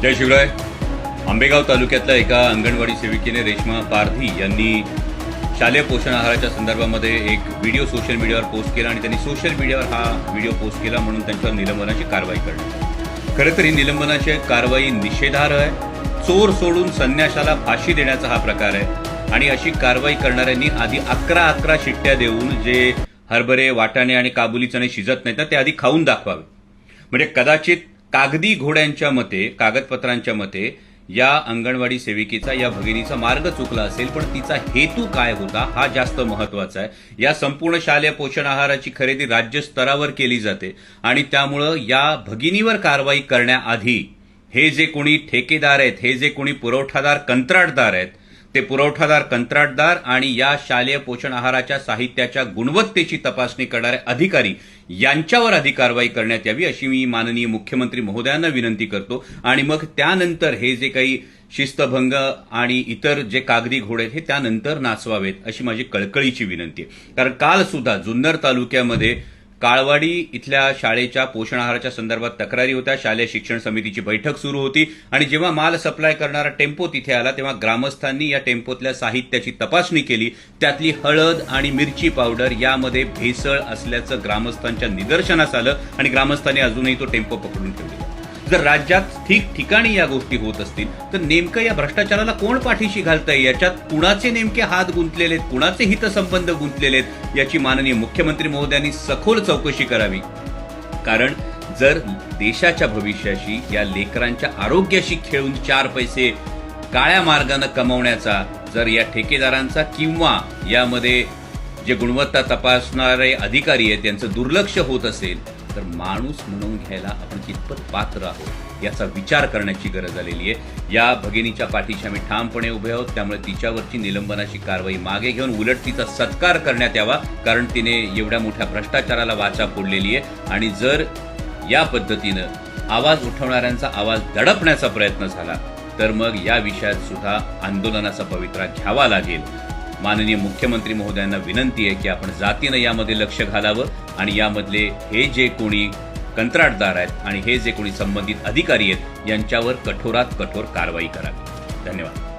जय शिवराय। आंबेगाव तालुक्यातल्या एका अंगणवाडी सेविकेने रेश्मा पारधी यांनी शालेय पोषण आहाराच्या संदर्भामध्ये एक व्हिडिओ सोशल मीडियावर पोस्ट केला आणि त्यांनी सोशल मीडियावर हा व्हिडिओ पोस्ट केला म्हणून त्यांच्यावर निलंबनाची कारवाई करण्यात। खरं तर ही निलंबनाची कारवाई निषेधार्ह आहे। चोर सोडून संन्याशाला फाशी देण्याचा हा प्रकार आहे आणि अशी कारवाई करणाऱ्यांनी आधी 11 शिट्ट्या देऊन जे हरभरे, वाटाणे आणि काबुली चणे शिजत नाहीत ना ते आधी खाऊन दाखवावे। म्हणजे कदाचित कागदी घोड्यांच्या मते, कागदपत्रांच्या मते या अंगणवाडी सेविकेचा, या भगिनीचा मार्ग चुकला असेल, पण तिचा हेतू काय होता हा जास्त महत्वाचा आहे। या संपूर्ण शालेय पोषण आहाराची खरेदी राज्य स्तरावर केली जाते आणि त्यामुळं या भगिनीवर कारवाई करण्याआधी हे जे कोणी ठेकेदार आहेत, हे जे कोणी पुरवठादार, कंत्राटदार आहेत, ते पुरवठादार, कंत्राटदार आणि या शालेय पोषण आहाराच्या साहित्याच्या गुणवत्तेची तपासणी करणारे अधिकारी यांच्यावर आधी कारवाई करण्यात यावी अशी मी माननीय मुख्यमंत्री महोदयांना विनंती करतो। आणि मग त्यानंतर हे जे काही शिस्तभंग आणि इतर जे कागदी घोडे आहेत हे त्यानंतर नाचवावेत अशी माझी कळकळीची विनंती आहे। कारण काल सुद्धा जुन्नर तालुक्यामध्ये काळवाडी इथल्या शाळेच्या पोषण आहाराच्या संदर्भात तक्रारी होत्या। शालेय शिक्षण समितीची बैठक सुरू होती आणि जेव्हा माल सप्लाय करणारा टेम्पो तिथे आला तेव्हा ग्रामस्थांनी या टेम्पोतल्या साहित्याची तपासणी केली। त्यातली हळद आणि मिरची पावडर यामध्ये भेसळ असल्याचं ग्रामस्थांच्या निदर्शनास आलं आणि ग्रामस्थांनी अजूनही तो टेम्पो पकडून ठेवलेला। जर राज्यात ठिकठिकाणी या गोष्टी होत असतील तर नेमकं या भ्रष्टाचाराला कोण पाठीशी घालतंय, याच्यात कुणाचे नेमके हात गुंतलेले आहेत, कुणाचे हितसंबंध गुंतलेले आहेत याची माननीय मुख्यमंत्री महोदयांनी सखोल चौकशी करावी। कारण जर देशाच्या भविष्याशी, या लेकरांच्या आरोग्याशी खेळून 4 पैसे काळ्या मार्गाने कमवण्याचा जर या ठेकेदारांचा किंवा यामध्ये जे गुणवत्ता तपासणारे अधिकारी आहेत त्यांचं दुर्लक्ष होत असेल तर माणूस म्हणून घ्यायला आपण कितपत पात्र आहोत याचा विचार करण्याची गरज आलेली आहे। या भगिनीच्या पाठीशी आम्ही ठामपणे उभे आहोत, त्यामुळे तिच्यावरची निलंबनाची कारवाई मागे घेऊन उलट तिचा सत्कार करण्यात यावा, कारण तिने एवढ्या मोठ्या भ्रष्टाचाराला वाचा फोडलेली आहे। आणि जर या पद्धतीनं आवाज उठवणाऱ्यांचा आवाज दडपण्याचा प्रयत्न झाला तर मग या विषयात सुद्धा आंदोलनाचा पवित्रा घ्यावा लागेल। माननीय मुख्यमंत्री महोदयांना विनंती आहे की आपण जातीनं यामध्ये लक्ष घालावं आणि यामधले हे जे कोणी कंत्राटदार आहेत आणि हे जे कोणी संबंधित अधिकारी आहेत यांच्यावर कठोरात कठोर कारवाई करावी। धन्यवाद।